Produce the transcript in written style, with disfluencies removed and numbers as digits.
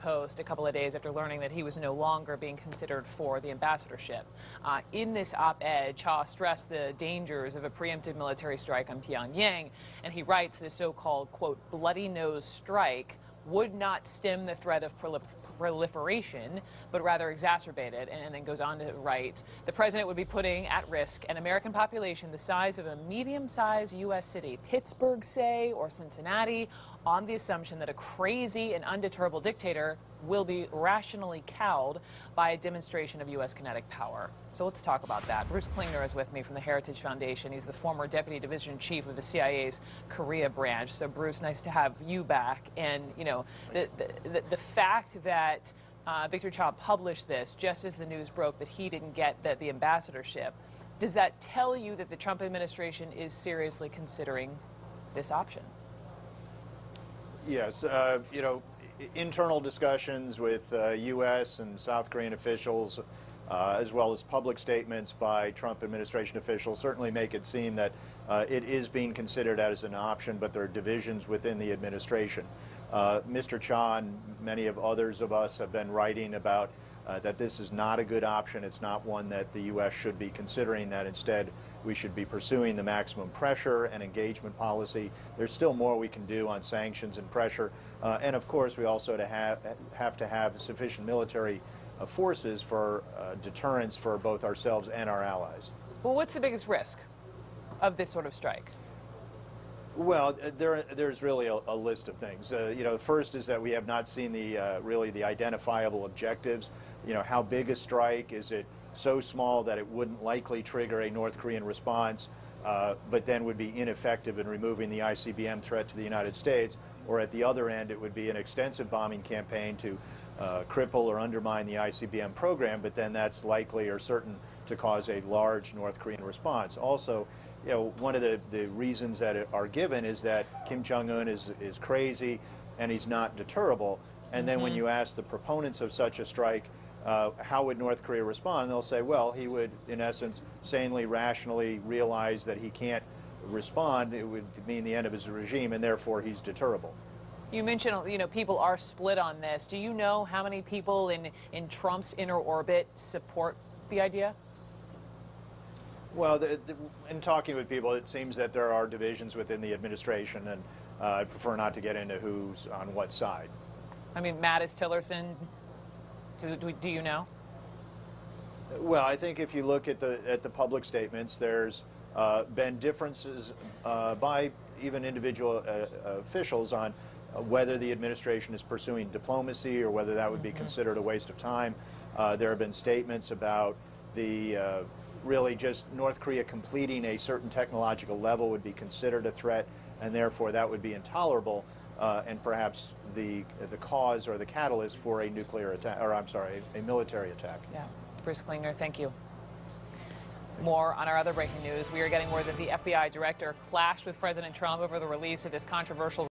Post a couple of days after learning that he was no longer being considered for the ambassadorship. In this op-ed, Cha stressed the dangers of a preemptive military strike on Pyongyang, and he writes the so-called, quote, bloody nose strike would not stem the threat of proliferation, but rather exacerbate it, and then goes on to write, the president would be putting at risk an American population the size of a medium-sized U.S. city, Pittsburgh, say, or Cincinnati, on the assumption that a crazy and undeterrable dictator will be rationally cowed by a demonstration of U.S. kinetic power. So let's talk about that. Bruce Klingner is with me from the Heritage Foundation. He's the former Deputy Division Chief of the CIA's Korea branch. So Bruce, nice to have you back. And, you know, the fact that Victor Cha published this just as the news broke that he didn't get the ambassadorship, does that tell you that the Trump administration is seriously considering this option? Yes, you know, internal discussions with U.S. and South Korean officials, as well as public statements by Trump administration officials, certainly make it seem that it is being considered as an option, but there are divisions within the administration. Mr. Cha and many of others of us have been writing about that this is not a good option. It's not one that the U.S. should be considering, that instead we should be pursuing the maximum pressure and engagement policy. There's still more we can do on sanctions and pressure. And of course, we also have to have sufficient military forces for deterrence for both ourselves and our allies. Well, what's the biggest risk of this sort of strike? Well, there's really a list of things. You know, first is that we have not seen really the identifiable objectives. You know, how big a strike? Is it so small that it wouldn't likely trigger a North Korean response, but then would be ineffective in removing the ICBM threat to the United States? Or at the other end, it would be an extensive bombing campaign to cripple or undermine the ICBM program, but then that's likely or certain to cause a large North Korean response. Also, you know, one of the reasons that are given is that Kim Jong-un is crazy and he's not deterrable. And then when you ask the proponents of such a strike, how would North Korea respond? They'll say, well, he would, in essence, sanely, rationally realize that he can't respond. It would mean the end of his regime, and therefore he's deterrable. You mentioned, you know, people are split on this. Do you know how many people in Trump's inner orbit support the idea? Well, in talking with people, it seems that there are divisions within the administration, and I prefer not to get into who's on what side. I mean, Mattis, Tillerson, do you know? Well, I think if you look at the public statements, there's been differences by even individual officials on whether the administration is pursuing diplomacy or whether that would be considered a waste of time. There have been statements about the really just North Korea completing a certain technological level would be considered a threat, and therefore that would be intolerable, and perhaps the cause or the catalyst for a nuclear attack, or I'm sorry, a military attack. Yeah. Bruce Klingner, thank you. More on our other breaking news. We are getting word that the FBI director clashed with President Trump over the release of this controversial